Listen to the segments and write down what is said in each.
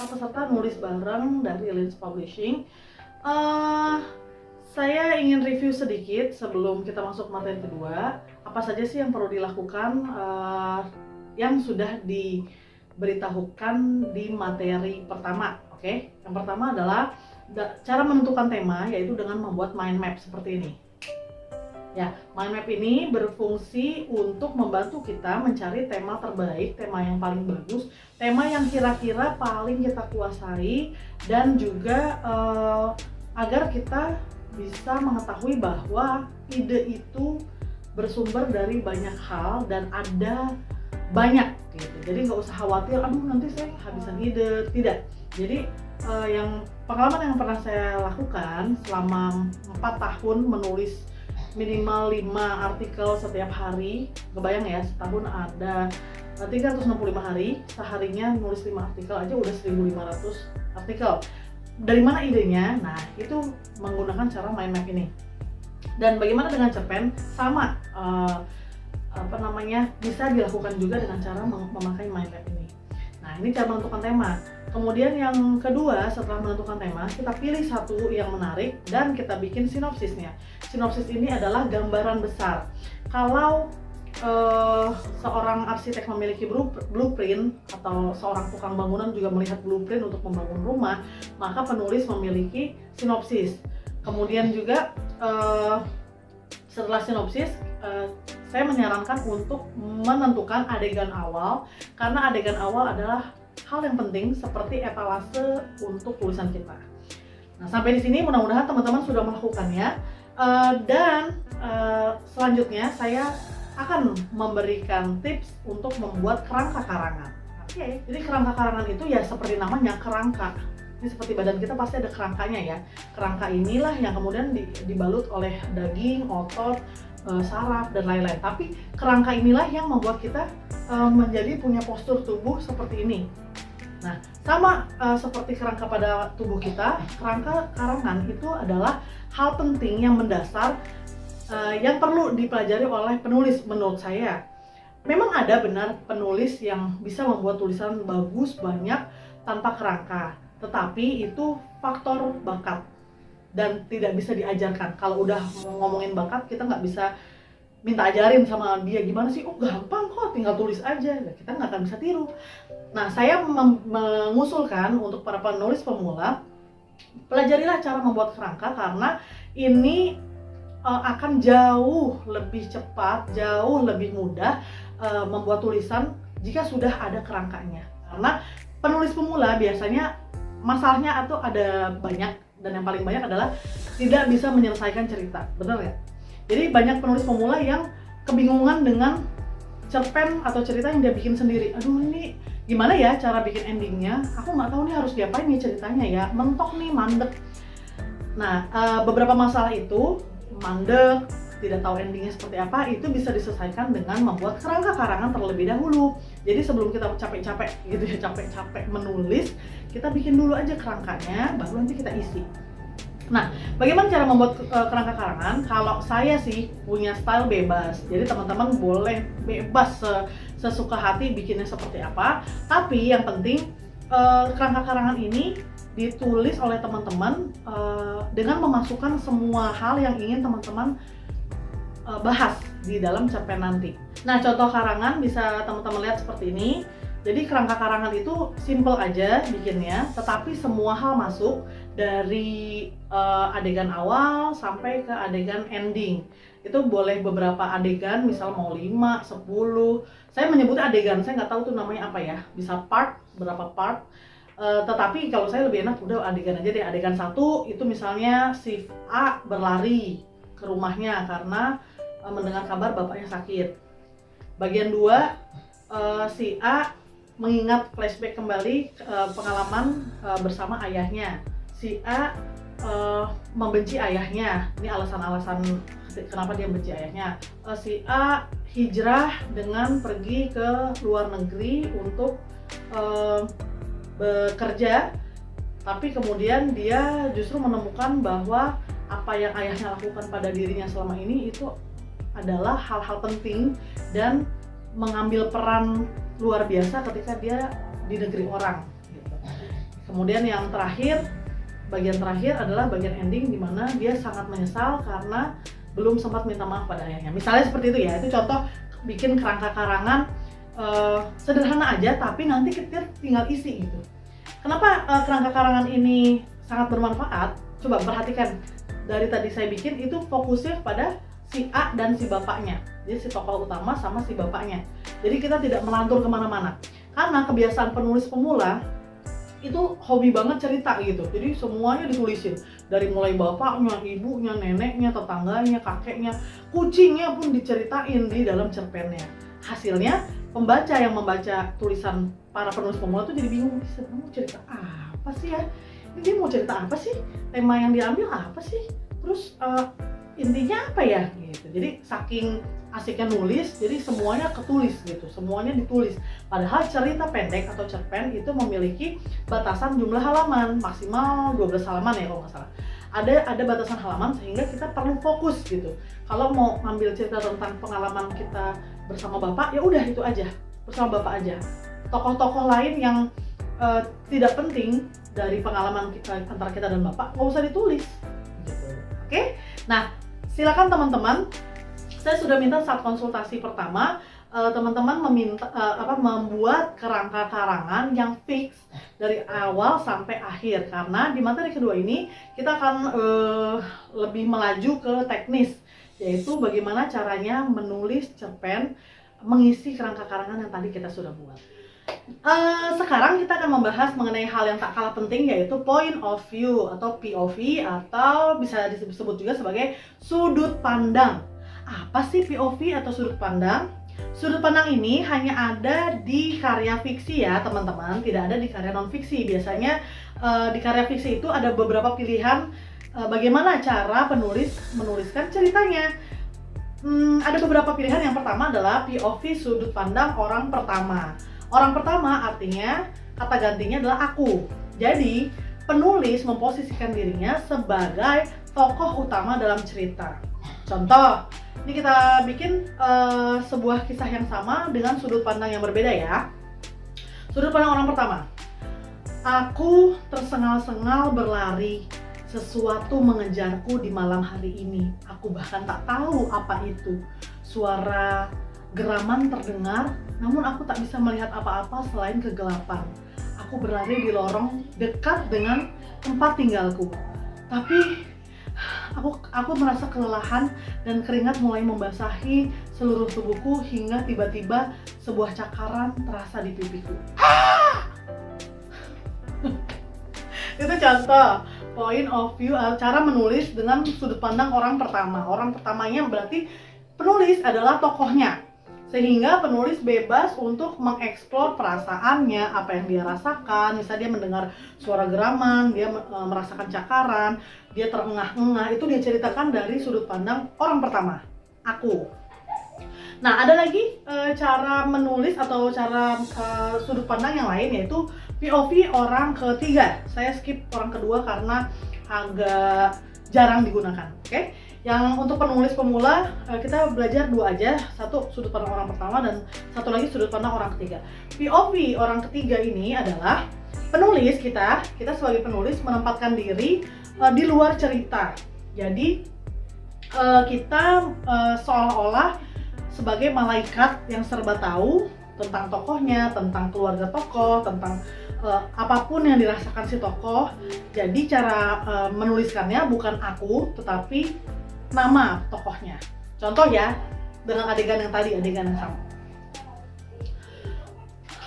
para peserta nulis bareng dari Lens Publishing. Saya ingin review sedikit sebelum kita masuk materi kedua. Apa saja sih yang perlu dilakukan yang sudah diberitahukan di materi pertama. Oke, yang pertama adalah cara menentukan tema, yaitu dengan membuat mind map seperti ini. Ya, mind map ini berfungsi untuk membantu kita mencari tema terbaik, tema yang paling bagus, tema yang kira-kira paling kita kuasai, dan juga agar kita bisa mengetahui bahwa ide itu bersumber dari banyak hal dan ada banyak gitu. Jadi nggak usah khawatir, aduh nanti saya kehabisan ide, tidak. Jadi yang pengalaman yang pernah saya lakukan selama 4 tahun menulis minimal 5 artikel setiap hari, kebayang ya, setahun ada 365 hari, seharinya nulis 5 artikel aja udah 1500 artikel. Dari mana idenya? Nah, itu menggunakan cara mind map ini. Dan bagaimana dengan cerpen? Sama, bisa dilakukan juga dengan cara memakai mind map ini. Nah, ini cara menentukan tema. Kemudian yang kedua, setelah menentukan tema, kita pilih satu yang menarik dan kita bikin sinopsisnya. Sinopsis ini adalah gambaran besar. Kalau seorang arsitek memiliki blueprint atau seorang tukang bangunan juga melihat blueprint untuk membangun rumah, maka penulis memiliki sinopsis. Kemudian juga setelah sinopsis, saya menyarankan untuk menentukan adegan awal, karena adegan awal adalah hal yang penting seperti etalase untuk tulisan kita. Nah, sampai di sini mudah-mudahan teman-teman sudah melakukannya, dan selanjutnya saya akan memberikan tips untuk membuat kerangka karangan. Oke, jadi kerangka karangan itu ya seperti namanya, kerangka. Ini seperti badan kita pasti ada kerangkanya ya. Kerangka inilah yang kemudian dibalut oleh daging, otot, saraf, dan lain-lain. Tapi kerangka inilah yang membuat kita menjadi punya postur tubuh seperti ini. Nah, sama seperti kerangka pada tubuh kita, kerangka karangan itu adalah hal penting yang mendasar yang perlu dipelajari oleh penulis menurut saya. Memang ada benar penulis yang bisa membuat tulisan bagus banyak tanpa kerangka, tetapi itu faktor bakat dan tidak bisa diajarkan. Kalau udah ngomongin bakat, kita nggak bisa minta ajarin sama dia gimana sih, oh gampang kok, tinggal tulis aja. Nah, kita nggak akan bisa tiru. Nah, saya mengusulkan untuk para penulis pemula, pelajarilah cara membuat kerangka, karena ini akan jauh lebih cepat, jauh lebih mudah membuat tulisan jika sudah ada kerangkanya. Karena penulis pemula biasanya masalahnya atau ada banyak, dan yang paling banyak adalah tidak bisa menyelesaikan cerita, benar ya? Jadi banyak penulis pemula yang kebingungan dengan cerpen atau cerita yang dia bikin sendiri. Aduh, ini gimana ya cara bikin endingnya? Aku nggak tahu nih harus diapain nih ceritanya ya, mentok nih, mandek. Nah, beberapa masalah itu, mandek, tidak tahu endingnya seperti apa, itu bisa diselesaikan dengan membuat kerangka karangan terlebih dahulu. Jadi sebelum kita capek-capek gitu ya, capek-capek menulis, kita bikin dulu aja kerangkanya, baru nanti kita isi. Nah, bagaimana cara membuat kerangka karangan? Kalau saya sih punya style bebas, jadi teman-teman boleh bebas sesuka hati bikinnya seperti apa. Tapi yang penting kerangka karangan ini ditulis oleh teman-teman dengan memasukkan semua hal yang ingin teman-teman bahas di dalam cerpen nanti. Nah, contoh karangan bisa teman-teman lihat seperti ini. Jadi kerangka karangan itu simple aja bikinnya, tetapi semua hal masuk dari adegan awal sampai ke adegan ending. Itu boleh beberapa adegan, misal mau 5, 10. Saya menyebutnya adegan, saya nggak tahu tuh namanya apa ya. Bisa part, berapa part. Tetapi kalau saya lebih enak udah adegan aja deh. Adegan 1 itu misalnya si A berlari ke rumahnya karena mendengar kabar bapaknya sakit. Bagian 2, si A mengingat flashback kembali pengalaman bersama ayahnya. Si A membenci ayahnya. Ini alasan-alasan kenapa dia benci ayahnya. Si A hijrah dengan pergi ke luar negeri untuk bekerja, tapi kemudian dia justru menemukan bahwa apa yang ayahnya lakukan pada dirinya selama ini itu adalah hal-hal penting dan mengambil peran luar biasa ketika dia di negeri orang gitu. Kemudian yang terakhir, bagian terakhir adalah bagian ending di mana dia sangat menyesal karena belum sempat minta maaf pada ayahnya. Misalnya seperti itu ya, itu contoh bikin kerangka karangan sederhana aja tapi nanti kita tinggal isi gitu. Kenapa kerangka karangan ini sangat bermanfaat? Coba perhatikan, dari tadi saya bikin itu fokusnya pada si A dan si bapaknya, jadi si tokoh utama sama si bapaknya. Jadi kita tidak melantur kemana-mana, karena kebiasaan penulis pemula itu hobi banget cerita gitu. Jadi semuanya ditulisin, dari mulai bapaknya, ibunya, neneknya, tetangganya, kakeknya, kucingnya pun diceritain di dalam cerpennya. Hasilnya pembaca yang membaca tulisan para penulis pemula tuh jadi bingung, mau cerita apa sih ya? Ini dia mau cerita apa sih? Tema yang diambil apa sih? Terus intinya apa ya? Gitu. Jadi saking asiknya nulis, jadi semuanya ketulis gitu, semuanya ditulis. Padahal cerita pendek atau cerpen itu memiliki batasan jumlah halaman, maksimal 12 halaman ya kalau nggak salah. Ada batasan halaman sehingga kita perlu fokus gitu. Kalau mau ngambil cerita tentang pengalaman kita bersama bapak, ya udah itu aja, bersama bapak aja. Tokoh-tokoh lain yang tidak penting dari pengalaman kita, antara kita dan bapak, nggak usah ditulis gitu. Oke? Nah, silakan teman-teman. Saya sudah minta saat konsultasi pertama teman-teman membuat kerangka karangan yang fix dari awal sampai akhir, karena di materi kedua ini kita akan lebih melaju ke teknis, yaitu bagaimana caranya menulis cerpen mengisi kerangka karangan yang tadi kita sudah buat. Sekarang kita akan membahas mengenai hal yang tak kalah penting, yaitu point of view atau POV, atau bisa disebut juga sebagai sudut pandang. Apa sih POV atau sudut pandang? Sudut pandang ini hanya ada di karya fiksi ya teman-teman, tidak ada di karya non-fiksi. Biasanya di karya fiksi itu ada beberapa pilihan bagaimana cara penulis menuliskan ceritanya. Ada beberapa pilihan. Yang pertama adalah POV sudut pandang orang pertama. Orang pertama artinya kata gantinya adalah aku. Jadi penulis memposisikan dirinya sebagai tokoh utama dalam cerita. Contoh, ini kita bikin sebuah kisah yang sama dengan sudut pandang yang berbeda ya. Sudut pandang orang pertama. Aku tersengal-sengal berlari, sesuatu mengejarku di malam hari ini. Aku bahkan tak tahu apa itu. Suara geraman terdengar, namun aku tak bisa melihat apa-apa selain kegelapan. Aku berlari di lorong dekat dengan tempat tinggalku. Tapi aku merasa kelelahan dan keringat mulai membasahi seluruh tubuhku hingga tiba-tiba sebuah cakaran terasa di pipiku. Itu contoh point of view, cara menulis dengan sudut pandang orang pertama. Orang pertamanya berarti penulis adalah tokohnya, sehingga penulis bebas untuk mengeksplor perasaannya, apa yang dia rasakan. Misalnya dia mendengar suara geraman, dia merasakan cakaran, dia terengah-engah, itu dia ceritakan dari sudut pandang orang pertama, aku. Nah, ada lagi cara menulis atau cara sudut pandang yang lain, yaitu POV orang ketiga. Saya skip orang kedua karena agak jarang digunakan. Oke? Yang untuk penulis pemula kita belajar dua aja, satu sudut pandang orang pertama dan satu lagi sudut pandang orang ketiga. POV orang ketiga ini adalah penulis kita sebagai penulis menempatkan diri di luar cerita. Jadi kita seolah-olah sebagai malaikat yang serba tahu tentang tokohnya, tentang keluarga tokoh, tentang apapun yang dirasakan si tokoh. Jadi cara menuliskannya bukan aku, tetapi nama tokohnya. Contoh ya, dengan adegan yang tadi, adegan yang sama.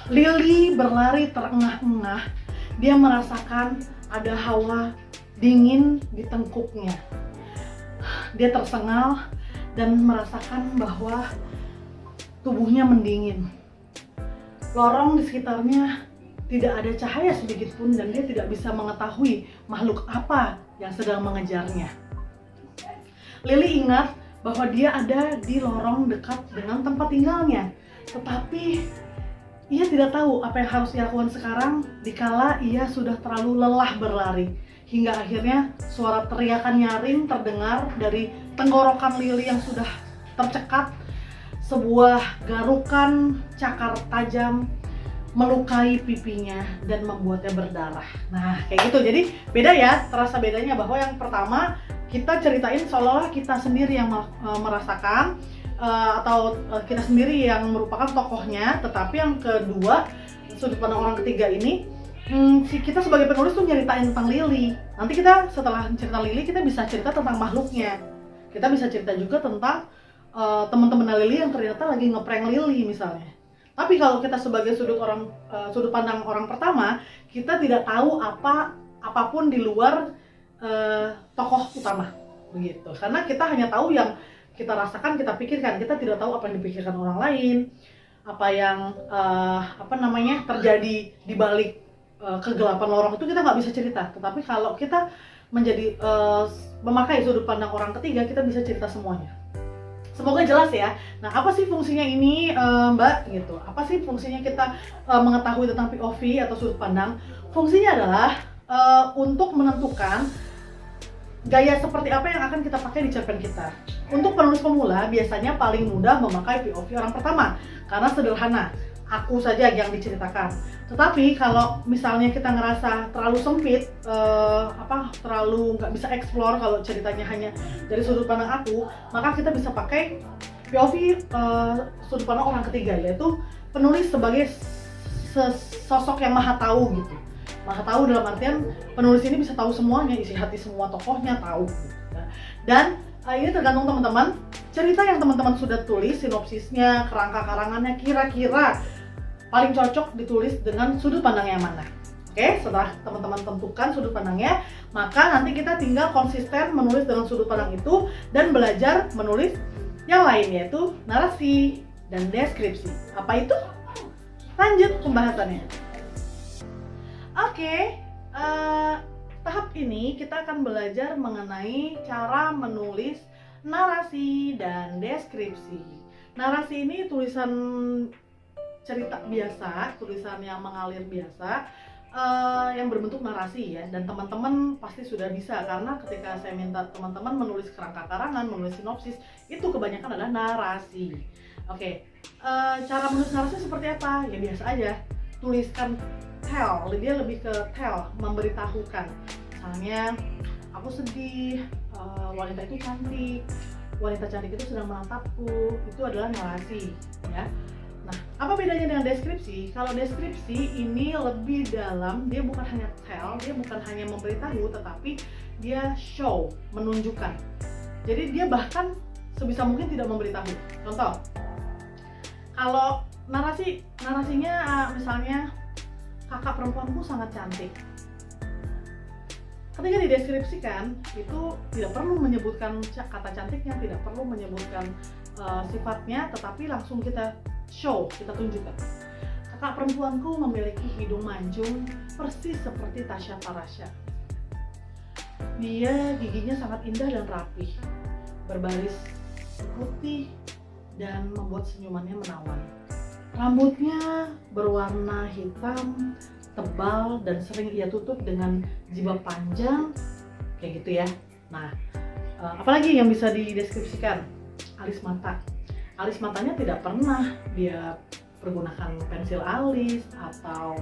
Lily berlari terengah-engah. Dia merasakan ada hawa dingin di tengkuknya. Dia tersengal dan merasakan bahwa tubuhnya mendingin. Lorong di sekitarnya tidak ada cahaya sedikit pun dan dia tidak bisa mengetahui makhluk apa yang sedang mengejarnya. Lily ingat bahwa dia ada di lorong dekat dengan tempat tinggalnya, tetapi ia tidak tahu apa yang harus ia lakukan sekarang dikala ia sudah terlalu lelah berlari. Hingga akhirnya suara teriakan nyaring terdengar dari tenggorokan Lily yang sudah tercekat. Sebuah garukan cakar tajam melukai pipinya dan membuatnya berdarah. Nah, kayak gitu. Jadi beda ya, terasa bedanya bahwa yang pertama kita ceritain seolah-olah kita sendiri yang merasakan atau kita sendiri yang merupakan tokohnya, tetapi yang kedua sudut pandang orang ketiga ini kita sebagai penulis tuh nyeritain tentang Lily. Nanti kita setelah cerita Lily kita bisa cerita tentang makhluknya. Kita bisa cerita juga tentang teman-teman Lily yang ternyata lagi ngeprank Lily misalnya. Tapi kalau kita sebagai sudut pandang orang pertama, kita tidak tahu apapun di luar tokoh utama begitu. Karena kita hanya tahu yang kita rasakan, kita pikirkan. Kita tidak tahu apa yang dipikirkan orang lain, apa yang terjadi di balik kegelapan lorong itu kita nggak bisa cerita. Tetapi kalau kita menjadi memakai sudut pandang orang ketiga, kita bisa cerita semuanya. Semoga jelas ya. Nah, apa sih fungsinya ini, Mbak? Gitu. Apa sih fungsinya kita mengetahui tentang POV atau sudut pandang? Fungsinya adalah untuk menentukan gaya seperti apa yang akan kita pakai di cerpen kita. Untuk penulis pemula biasanya paling mudah memakai POV orang pertama karena sederhana, aku saja yang diceritakan. Tetapi kalau misalnya kita ngerasa terlalu sempit, terlalu nggak bisa explore kalau ceritanya hanya dari sudut pandang aku, maka kita bisa pakai POV sudut pandang orang ketiga, yaitu penulis sebagai sosok yang maha tahu gitu. Maha tahu dalam artian penulis ini bisa tahu semuanya, isi hati semua tokohnya tahu. Dan ini tergantung teman-teman, cerita yang teman-teman sudah tulis, sinopsisnya, kerangka karangannya kira-kira paling cocok ditulis dengan sudut pandang yang mana. Oke, setelah teman-teman tentukan sudut pandangnya, maka nanti kita tinggal konsisten menulis dengan sudut pandang itu dan belajar menulis yang lain, yaitu narasi dan deskripsi. Apa itu? Lanjut pembahasannya. Oke, tahap ini kita akan belajar mengenai cara menulis narasi dan deskripsi. Narasi ini tulisan cerita biasa, tulisan yang mengalir biasa, yang berbentuk narasi ya, dan teman-teman pasti sudah bisa karena ketika saya minta teman-teman menulis kerangka karangan, menulis sinopsis, itu kebanyakan adalah narasi. Oke, cara menulis narasi seperti apa? Ya biasa aja, tuliskan tell, dia lebih ke tell, memberitahukan. Misalnya, aku sedih, wanita itu cantik, wanita cantik itu sedang menatapku, itu adalah narasi ya. Nah, apa bedanya dengan deskripsi? Kalau deskripsi ini lebih dalam, dia bukan hanya tell, dia bukan hanya memberitahu, tetapi dia show, menunjukkan. Jadi dia bahkan sebisa mungkin tidak memberitahu. Contoh, kalau narasinya misalnya kakak perempuanku sangat cantik. Ketika dideskripsikan, itu tidak perlu menyebutkan kata cantiknya, tidak perlu menyebutkan sifatnya, tetapi langsung kita show, kita tunjukkan. Kakak perempuanku memiliki hidung mancung persis seperti Tasya Farasya. Dia giginya sangat indah dan rapih, berbaris putih dan membuat senyumannya menawan. Rambutnya berwarna hitam, tebal dan sering ia tutup dengan jilbab panjang, kayak gitu ya. Nah, apalagi yang bisa dideskripsikan? Alis mata. Alis matanya tidak pernah dia pergunakan pensil alis atau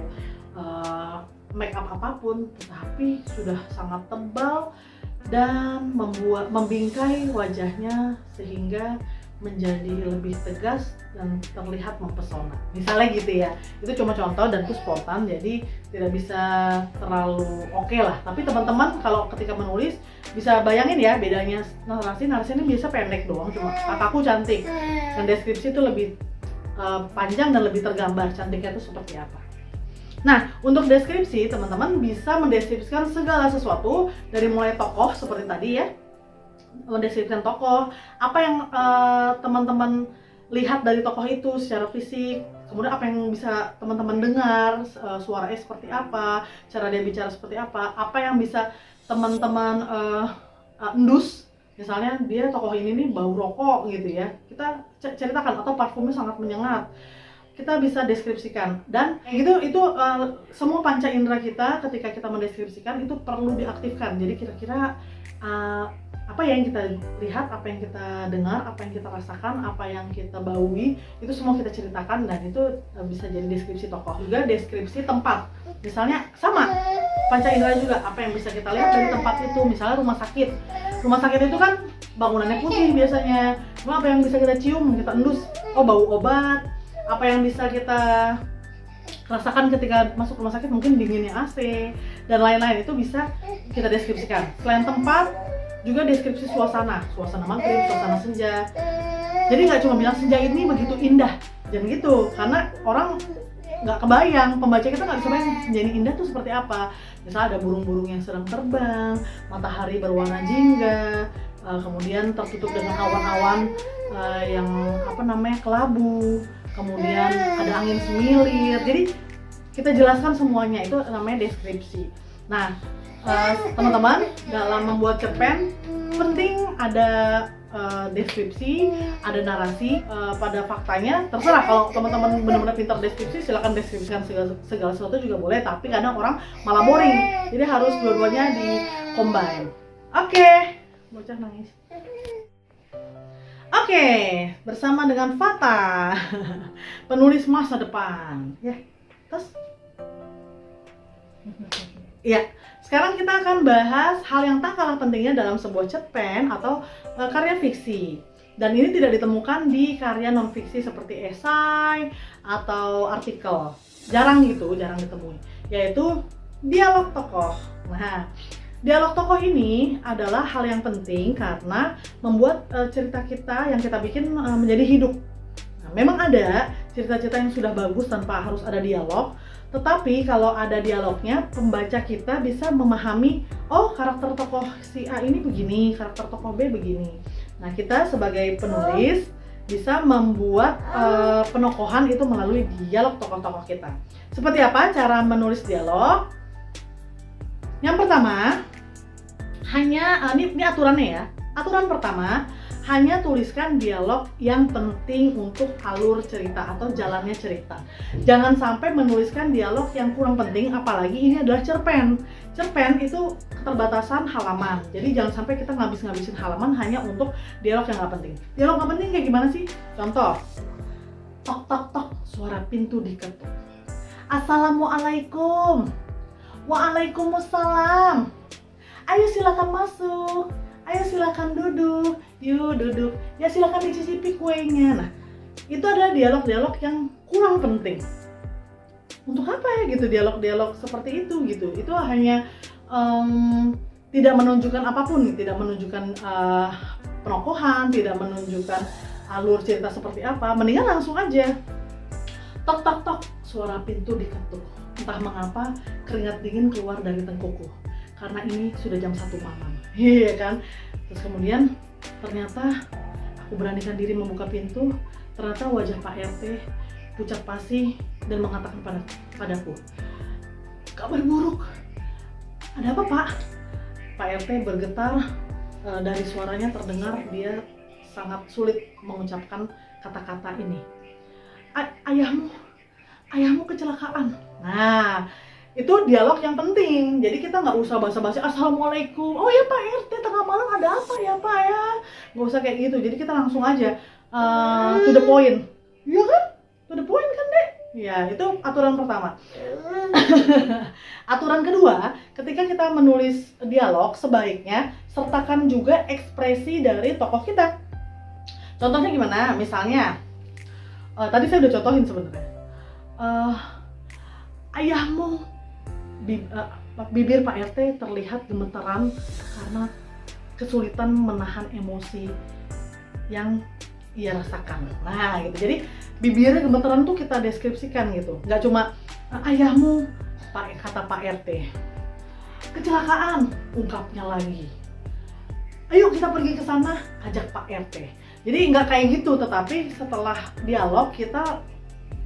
make up apapun, tetapi sudah sangat tebal dan membingkai wajahnya sehingga menjadi lebih tegas dan terlihat mempesona. Misalnya gitu ya. Itu cuma contoh dan itu spontan, jadi tidak bisa terlalu oke lah. Tapi teman-teman kalau ketika menulis bisa bayangin ya bedanya narasi ini biasa pendek doang, cuma kakakku cantik. Dan deskripsi itu lebih panjang dan lebih tergambar cantiknya itu seperti apa. Nah, untuk deskripsi teman-teman bisa mendeskripsikan segala sesuatu dari mulai tokoh seperti tadi ya. Mendeskripsikan tokoh, apa yang teman-teman lihat dari tokoh itu secara fisik, kemudian apa yang bisa teman-teman dengar, suaranya seperti apa, cara dia bicara seperti apa yang bisa teman-teman endus, misalnya dia tokoh ini nih bau rokok gitu ya, kita ceritakan, atau parfumnya sangat menyengat, kita bisa deskripsikan. Dan itu semua panca indera kita ketika kita mendeskripsikan itu perlu diaktifkan. Jadi kira-kira apa yang kita lihat, apa yang kita dengar, apa yang kita rasakan, apa yang kita baui, itu semua kita ceritakan, dan itu bisa jadi deskripsi tokoh. Juga deskripsi tempat, misalnya sama panca indera juga, apa yang bisa kita lihat dari tempat itu. Misalnya rumah sakit itu kan bangunannya putih biasanya, cuma apa yang bisa kita cium, kita endus, oh bau obat. Apa yang bisa kita rasakan ketika masuk rumah sakit, mungkin dinginnya AC dan lain-lain, itu bisa kita deskripsikan. Selain tempat, juga deskripsi suasana maghrib, suasana senja. Jadi nggak cuma bilang senja ini begitu indah, jangan gitu, karena orang nggak kebayang, pembaca kita nggak bisa bayang senja ini indah tuh seperti apa. Misalnya ada burung-burung yang sedang terbang, matahari berwarna jingga, kemudian tertutup dengan awan-awan yang kelabu, kemudian ada angin semilir. Jadi kita jelaskan semuanya, itu namanya deskripsi. Nah, teman-teman, dalam membuat cerpen penting ada deskripsi, ada narasi. Pada faktanya terserah, kalau teman-teman benar-benar pintar deskripsi, silakan deskripsikan segala sesuatu juga boleh, tapi kadang orang malah boring, jadi harus dua-duanya di combine. Oke, bocah nangis. Oke, bersama dengan Fata, penulis masa depan. Ya, terus? Ya, sekarang kita akan bahas hal yang tak kalah pentingnya dalam sebuah cerpen atau karya fiksi. Dan ini tidak ditemukan di karya non-fiksi seperti esai atau artikel. Jarang ditemui. Yaitu dialog tokoh. Nah, dialog tokoh ini adalah hal yang penting karena membuat cerita kita yang kita bikin menjadi hidup. Nah, memang ada cerita-cerita yang sudah bagus tanpa harus ada dialog, tetapi kalau ada dialognya, pembaca kita bisa memahami, oh karakter tokoh si A ini begini, karakter tokoh B begini. Nah, kita sebagai penulis bisa membuat penokohan itu melalui dialog tokoh-tokoh kita. Seperti apa cara menulis dialog? Yang pertama, ini aturannya ya. Aturan pertama, hanya tuliskan dialog yang penting untuk alur cerita atau jalannya cerita. Jangan sampai menuliskan dialog yang kurang penting, apalagi ini adalah cerpen. Cerpen itu keterbatasan halaman, jadi jangan sampai kita ngabis-ngabisin halaman hanya untuk dialog yang nggak penting. Dialog nggak penting kayak gimana sih? Contoh, tok tok tok, suara pintu diketuk. Assalamualaikum. Waalaikumsalam. Ayo silakan masuk. Ayo silakan duduk. Yuk duduk. Ya silakan dicicipi kuenya. Nah, itu adalah dialog-dialog yang kurang penting. Untuk apa ya gitu dialog-dialog seperti itu gitu? Itu hanya tidak menunjukkan apapun, tidak menunjukkan penokohan, tidak menunjukkan alur cerita seperti apa. Mendingan langsung aja. Tok tok tok, suara pintu diketuk. Entah mengapa keringat dingin keluar dari tengkukku. Karena ini sudah jam 1 malam. Iya kan? Terus kemudian ternyata aku beranikan diri membuka pintu. Ternyata wajah Pak RT pucat pasi dan mengatakan padaku, kabar buruk. Ada apa Pak? Pak RT bergetar, dari suaranya terdengar dia sangat sulit mengucapkan kata-kata ini. Ayahmu kecelakaan. Nah, itu dialog yang penting. Jadi kita nggak usah basa-basi Assalamualaikum. Oh ya Pak RT, tengah malam ada apa ya Pak ya? Nggak usah kayak gitu. Jadi kita langsung aja to the point. Iya kan? To the point kan Dek? Ya, itu aturan pertama. Aturan kedua, ketika kita menulis dialog, sebaiknya sertakan juga ekspresi dari tokoh kita. Contohnya gimana? Misalnya, tadi saya udah contohin sebenarnya. Ayahmu, bibir Pak RT terlihat gemetaran karena kesulitan menahan emosi yang ia rasakan. Nah gitu, jadi bibirnya gemetaran tuh kita deskripsikan gitu. Nggak cuma ayahmu, kata Pak RT, kecelakaan, ungkapnya lagi. Ayo kita pergi ke sana, ajak Pak RT. Jadi nggak kayak gitu, tetapi setelah dialog kita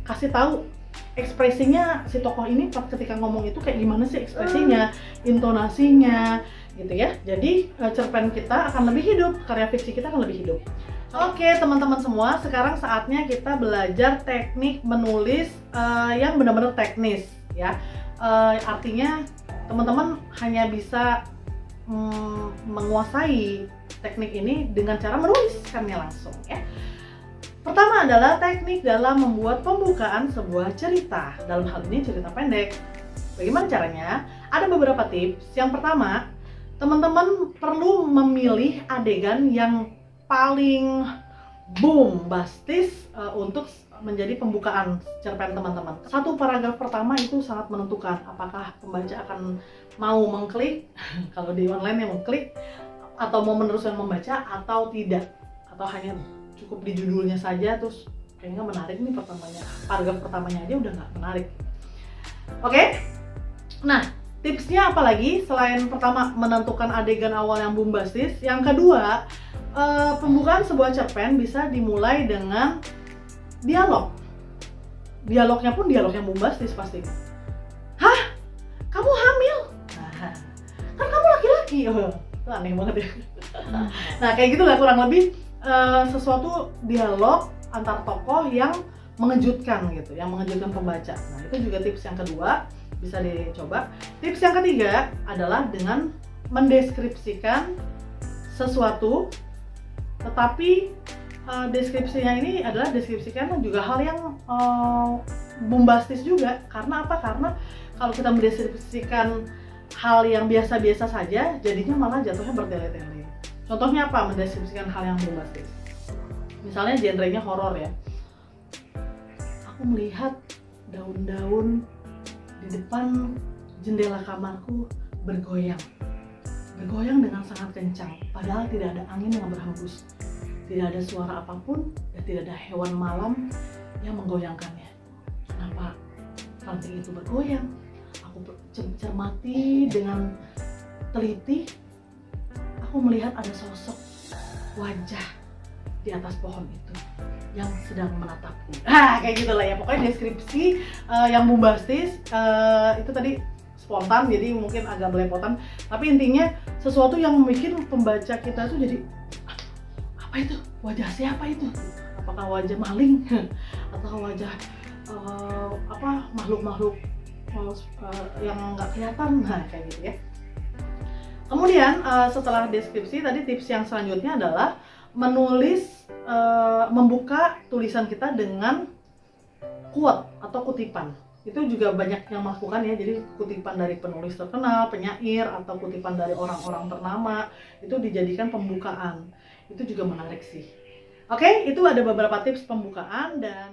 kasih tahu ekspresinya si tokoh ini ketika ngomong itu kayak gimana sih ekspresinya, intonasinya gitu ya. Jadi cerpen kita akan lebih hidup, karya fiksi kita akan lebih hidup. Oke, teman-teman semua, sekarang saatnya kita belajar teknik menulis yang benar-benar teknis ya. Artinya teman-teman hanya bisa menguasai teknik ini dengan cara menuliskannya langsung ya. Pertama adalah teknik dalam membuat pembukaan sebuah cerita, dalam hal ini cerita pendek. Bagaimana caranya? Ada beberapa tips. Yang pertama, teman-teman perlu memilih adegan yang paling bombastis untuk menjadi pembukaan cerpen teman-teman. Satu paragraf pertama itu sangat menentukan apakah pembaca akan mau mengklik kalau di online yang mengklik, atau mau meneruskan membaca atau tidak, atau hanya cukup di judulnya saja terus kayaknya menarik nih pertamanya, paragraf pertamanya aja udah nggak menarik. Oke? Nah, tipsnya apa lagi selain pertama menentukan adegan awal yang bombastis, yang kedua, pembukaan sebuah cerpen bisa dimulai dengan dialog. Dialognya pun dialog yang bombastis pasti. Hah? Kamu hamil? Nah, kan kamu laki-laki. Oh, itu aneh banget ya. Nah, kayak gitulah kurang lebih sesuatu dialog antar tokoh yang mengejutkan gitu, yang mengejutkan pembaca. Nah, itu juga tips yang kedua, bisa dicoba. Tips yang ketiga adalah dengan mendeskripsikan sesuatu, tetapi deskripsinya ini adalah deskripsikan juga hal yang bombastis juga. Karena apa? Karena kalau kita mendeskripsikan hal yang biasa-biasa saja, jadinya malah jatuhnya bertele-tele. Contohnya apa? Mendeskripsikan hal yang bombastis. Misalnya genrenya horor ya. Aku melihat daun-daun di depan jendela kamarku bergoyang dengan sangat kencang, padahal tidak ada angin yang berhembus, tidak ada suara apapun, dan tidak ada hewan malam yang menggoyangkannya. Kenapa ranting itu bergoyang? Aku cermati dengan teliti, aku melihat ada sosok wajah di atas pohon itu yang sedang menatapku. Kayak gitulah ya, pokoknya deskripsi yang bombastis itu tadi spontan, jadi mungkin agak belepotan, tapi intinya sesuatu yang bikin pembaca kita tuh jadi apa itu? Wajah siapa itu? Apakah wajah maling atau wajah makhluk-makhluk yang nggak kelihatan? Nah, kayak gitu ya. Kemudian setelah deskripsi tadi, tips yang selanjutnya adalah menulis, membuka tulisan kita dengan quote atau kutipan. Itu juga banyak yang melakukan ya, jadi kutipan dari penulis terkenal, penyair, atau kutipan dari orang-orang ternama itu dijadikan pembukaan. Itu juga menarik sih. Oke, itu ada beberapa tips pembukaan. Dan